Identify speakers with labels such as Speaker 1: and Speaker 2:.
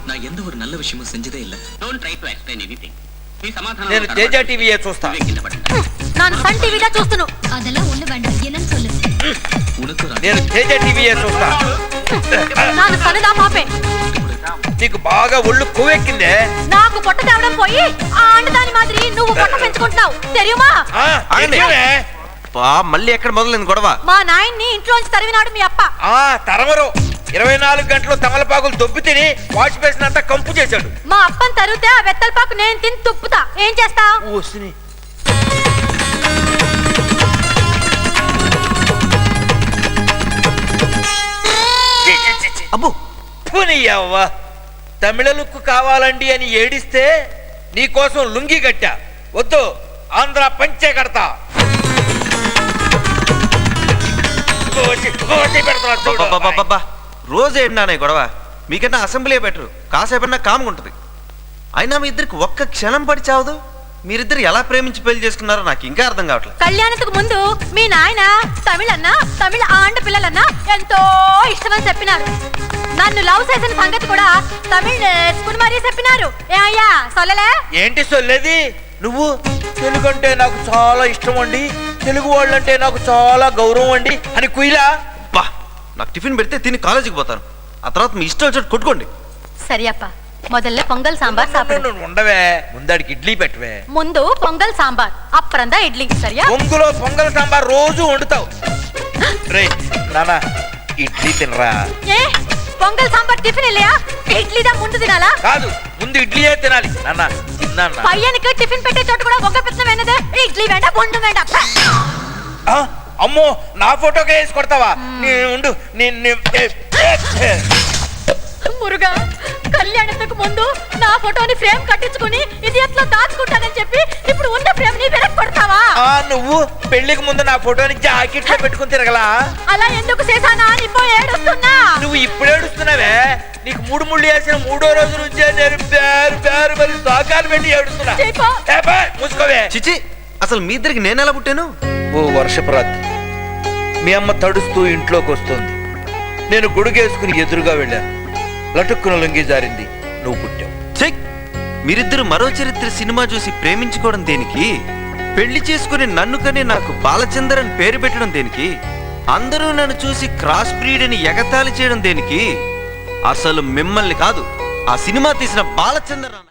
Speaker 1: நான் எந்த ஒரு நல்ல விஷயமும் செஞ்சதே இல்ல.
Speaker 2: Don't try to explain anything. நீ சமாதானம்.
Speaker 3: నేను తేజ టీవీయే చూస్తా.
Speaker 4: நான் சன் டிவி தான் చూస్తును. அதெல்லாம் ஒண்ணு வேண்டாம். என்னன்னு சொல்லு.
Speaker 1: உனக்கு
Speaker 3: నేను తేజ టీవీయే చూస్తా.
Speaker 4: நான் సనదా పాపే.
Speaker 3: నీకు బాగా ఒళ్ళు కొవ్వెక్కిందే.
Speaker 4: నాకు పొట్ట తేవడం పోయి ఆ అండదాని మాదిరి నువ్వు పొట్ట పెంచుకుంటున్నావు. తెలియమా?
Speaker 5: మళ్ళీ ఎక్కడ మొదలైంది గొడవ?
Speaker 4: మా నాయన్ని ఇంట్లోంచి తరివినాడు మీ అప్ప.
Speaker 3: తరవరు 24 గంటలు తమలపాకులు దొబ్బి తిని వాష్ బేసిన్ అంతా కంపు చేశాడు.
Speaker 4: మా అప్పని తరిగితే ఆ వెత్తలపాకు నేను తిని తుప్పుతా. ఏం చేస్తావు?
Speaker 3: ఓసిని
Speaker 5: అబ్బో
Speaker 3: పునియవ్వ తమిళ లుక్కు కావాలండి అని ఏడిస్తే నీకోసం లుంగి కట్టా. వద్దు, ఆంధ్ర పంచే కడతా.
Speaker 5: రోజు ఏంటన్నా గొడవ? మీకన్నా అసెంబ్లీ బెటరు. కాసేపన్నా కామ్గా ఉంటుంది. అయినా మీ ఇద్దరికి ఒక్క క్షణం పడి చావదు. మీరిద్దరు ఎలా ప్రేమించి పెళ్లి చేసుకున్నారో నాకు ఇంకా అర్థం కావట్లేదు.
Speaker 4: కళ్యాణకు ముందు మీ నాయన తమిళ ఆండ పిల్లలన్నా ఎంతో ఇష్టమని చెప్పినారు. నన్ను లవ్ చేసిన సంగతి కూడా తమిళ నేర్చుకుని మరీ చెప్పినారు. ఏ అయ్యా సొల్లలే?
Speaker 3: ఏంటి సొల్లేది? నువ్వు తెలుగు అంటే నాకు చాలా ఇష్టం అండి, తెలుగు వాళ్ళంటే నాకు చాలా గౌరవం అండి అని కుయిలా.
Speaker 5: బా, నాకు టిఫిన్ పెడితే తిని కాలేజీకి పోతాను. ఆ తర్వాత మీ ఇష్టం వచ్చి కొట్టుకోండి.
Speaker 4: సరి అప్ప, మొదల్ల పొంగల్ సాంబార్ సాப்பிடு.
Speaker 3: ఉండవే, ముందడికి ఇడ్లీ పెట్టవే.
Speaker 4: ముందు పొంగల్ సాంబార్, అప్పుడందా ఇడ్లీ. సరియా?
Speaker 3: పొంగులో పొంగల్ సాంబార్ రోజు వండుతావు. రే నానా, ఇడ్లీ తినరా.
Speaker 4: ఏ పొంగల్ సాంబార్ టిఫిన్ ఇల్లయా? ఇడ్లీ దా ముందు తినాలా?
Speaker 3: కాదు, ముందు ఇడ్లీయే తినాలి. నాన్న తిన్నా.
Speaker 4: పయ్యనికి టిఫిన్ పెట్టే చోట కూడా ఒక్క పిత్తం వేనదే. ఇడ్లీ వేండా బొండు వేండా.
Speaker 3: అమ్మో, నా ఫోటోకే వేసి కొడతావా? ఉండు.
Speaker 4: మురుగా, కళ్యాణకు ముందు నా ఫోటోని ఫ్రేమ్ కట్టించుకుని ఇది ఎట్లా దాచుకుంటానని చెప్పి ఇప్పుడు ఉన్న ఫ్రేమ్ ని వెనక్కి కొడతావా?
Speaker 3: నువ్వు పెళ్లికి ముందు నా ఫోటోని జాకెట్ లో పెట్టుకుని తిరగలా?
Speaker 4: అలా ఎందుకు చేశానా అని ఇప్పుడు ఏడుస్తున్నా.
Speaker 3: నువ్వు ఇప్పుడు ఏడుస్తున్నావే? నీకు 3 ముళ్ళు వేసిన 3వ రోజు నుంచే నేను పేరు మరి సాకాలు పెట్టి ఏడుస్తున్నా. మూసుకోవే.
Speaker 5: చిచి, అసలు మీ ఇద్దరికి నేను ఎలా పుట్టాను?
Speaker 3: ఓ వర్షపు రాత్రి మీ అమ్మ తడుస్తూ ఇంట్లోకి వస్తుంది. నేను గొడుగేసుకుని ఎదురుగా వెళ్ళాను. లటుక్కున లొంగి జారింది. నువ్వు పుట్టావు.
Speaker 5: చెక్, మీరిద్దరు మరో చరిత్ర సినిమా చూసి ప్రేమించుకోవడం దేనికి? పెళ్లి చేసుకుని నన్ను కనే నాకు బాలచందర్ అని పేరు పెట్టడం దేనికి? అందరూ నన్ను చూసి క్రాస్ బ్రీడ్ అని ఎగతాళి చేయడం దేనికి? అసలు మిమ్మల్ని కాదు, ఆ సినిమా తీసిన బాలచందర్